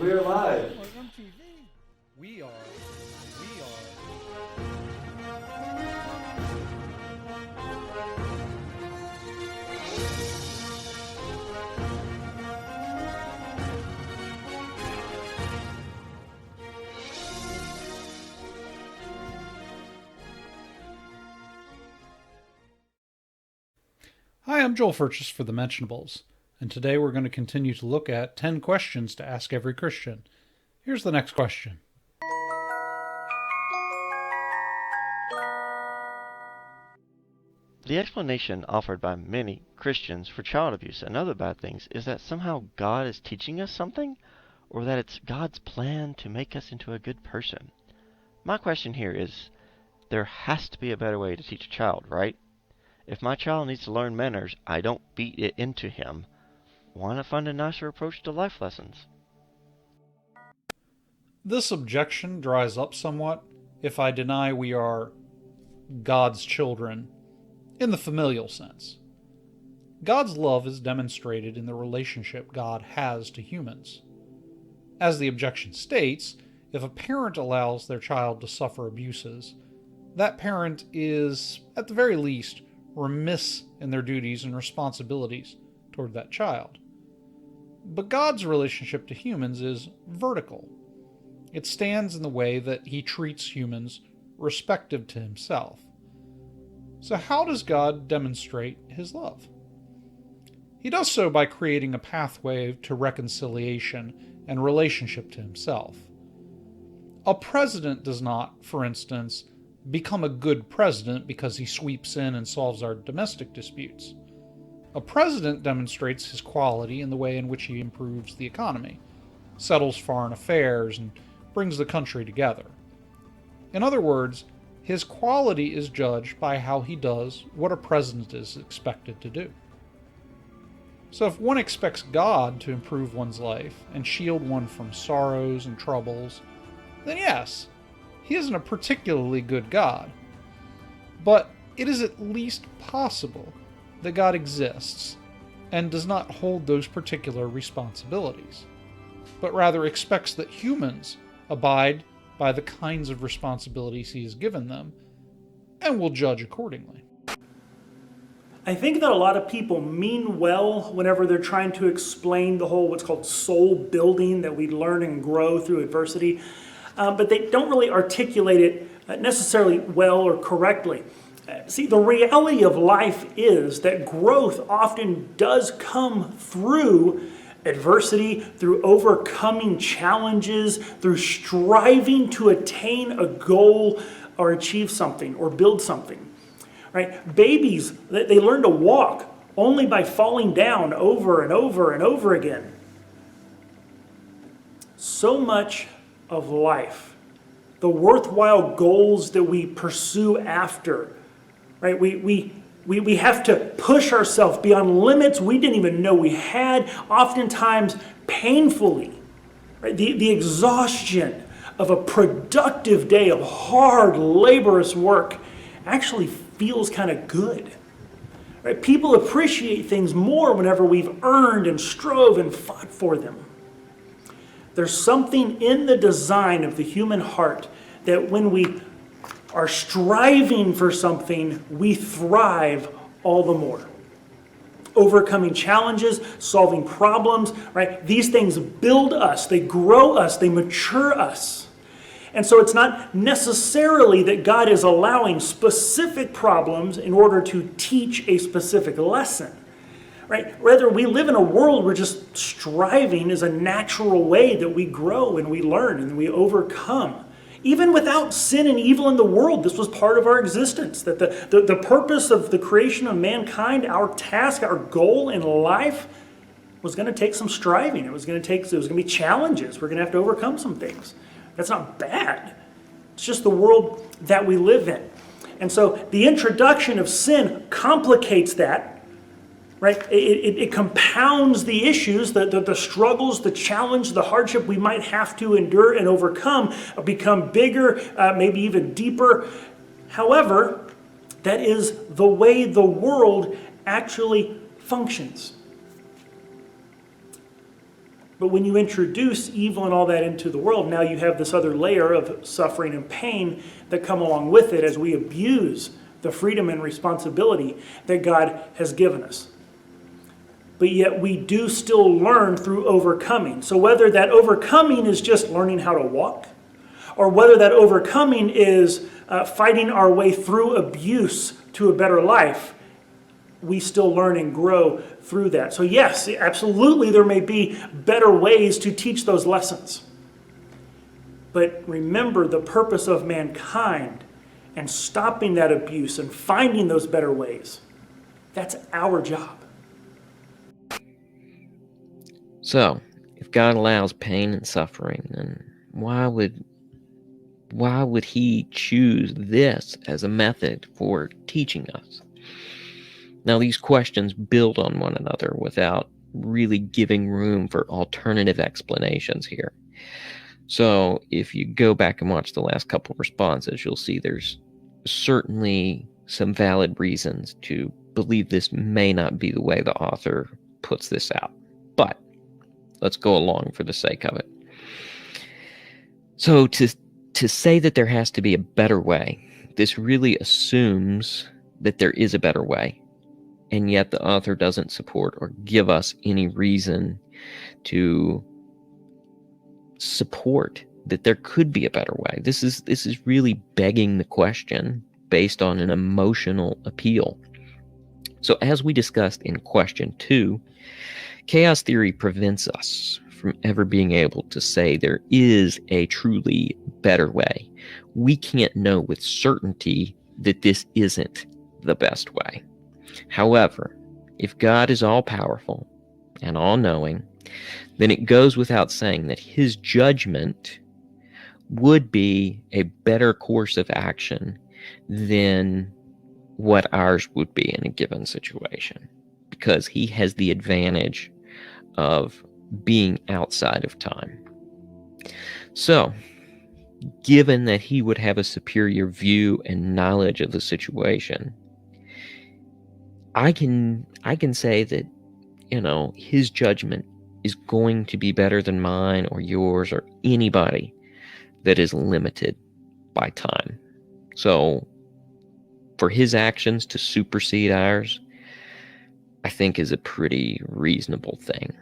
we're live. Like on TV. We are. We are. Hi, I'm Joel Furchess for the Mentionables, and today we're going to continue to look at 10 questions to ask every Christian. Here's the next question. The explanation offered by many Christians for child abuse and other bad things is that somehow God is teaching us something, or that it's God's plan to make us into a good person. My question here is, there has to be a better way to teach a child, right? If my child needs to learn manners, I don't beat it into him. Why not find a nicer approach to life lessons? This objection dries up somewhat if I deny we are God's children in the familial sense. God's love is demonstrated in the relationship God has to humans. As the objection states, if a parent allows their child to suffer abuses, that parent is, at the very least, remiss in their duties and responsibilities toward that child. But God's relationship to humans is vertical. It stands in the way that he treats humans respective to himself. So how does God demonstrate his love? He does so by creating a pathway to reconciliation and relationship to himself. A president does not, for instance, become a good president because he sweeps in and solves our domestic disputes. A president demonstrates his quality in the way in which he improves the economy, settles foreign affairs, and brings the country together. In other words, his quality is judged by how he does what a president is expected to do. So if one expects God to improve one's life and shield one from sorrows and troubles, then yes, he isn't a particularly good God. But it is at least possible that God exists and does not hold those particular responsibilities, but rather expects that humans abide by the kinds of responsibilities he has given them and will judge accordingly. I think that a lot of people mean well whenever they're trying to explain the whole what's called soul building that we learn and grow through adversity. But they don't really articulate it necessarily well or correctly. See, the reality of life is that growth often does come through adversity, through overcoming challenges, through striving to attain a goal or achieve something or build something. Right? Babies, they learn to walk only by falling down over and over and over again. So much of life, the worthwhile goals that we pursue after, right? We have to push ourselves beyond limits we didn't even know we had, oftentimes painfully. Right? The exhaustion of a productive day of hard, laborious work actually feels kind of good. Right? People appreciate things more whenever we've earned and strove and fought for them. There's something in the design of the human heart that when we are striving for something, we thrive all the more. Overcoming challenges, solving problems, right? These things build us, they grow us, they mature us. And so it's not necessarily that God is allowing specific problems in order to teach a specific lesson. Right? Rather, we live in a world where just striving is a natural way that we grow and we learn and we overcome. Even without sin and evil in the world, this was part of our existence. That the purpose of the creation of mankind, our task, our goal in life, was going to take some striving. It was going to be challenges. We're going to have to overcome some things. That's not bad. It's just the world that we live in. And so the introduction of sin complicates that. Right? It compounds the issues, the struggles, the challenge, the hardship we might have to endure and overcome, become bigger, maybe even deeper. However, that is the way the world actually functions. But when you introduce evil and all that into the world, now you have this other layer of suffering and pain that come along with it as we abuse the freedom and responsibility that God has given us. But yet we do still learn through overcoming. So whether that overcoming is just learning how to walk, or whether that overcoming is fighting our way through abuse to a better life, we still learn and grow through that. So yes, absolutely there may be better ways to teach those lessons. But remember the purpose of mankind and stopping that abuse and finding those better ways. That's our job. So, if God allows pain and suffering, then why would he choose this as a method for teaching us? Now, these questions build on one another without really giving room for alternative explanations here. So, if you go back and watch the last couple of responses, you'll see there's certainly some valid reasons to believe this may not be the way the author puts this out. But let's go along for the sake of it. So to say that there has to be a better way, this really assumes that there is a better way. And yet the author doesn't support or give us any reason to support that there could be a better way. This is really begging the question based on an emotional appeal. So as we discussed in question 2, chaos theory prevents us from ever being able to say there is a truly better way. We can't know with certainty that this isn't the best way. However, if God is all-powerful and all-knowing, then it goes without saying that his judgment would be a better course of action than what ours would be in a given situation, because he has the advantage of being outside of time. So, given that he would have a superior view and knowledge of the situation, I can say that, his judgment is going to be better than mine or yours or anybody that is limited by time. So, for his actions to supersede ours, I think is a pretty reasonable thing.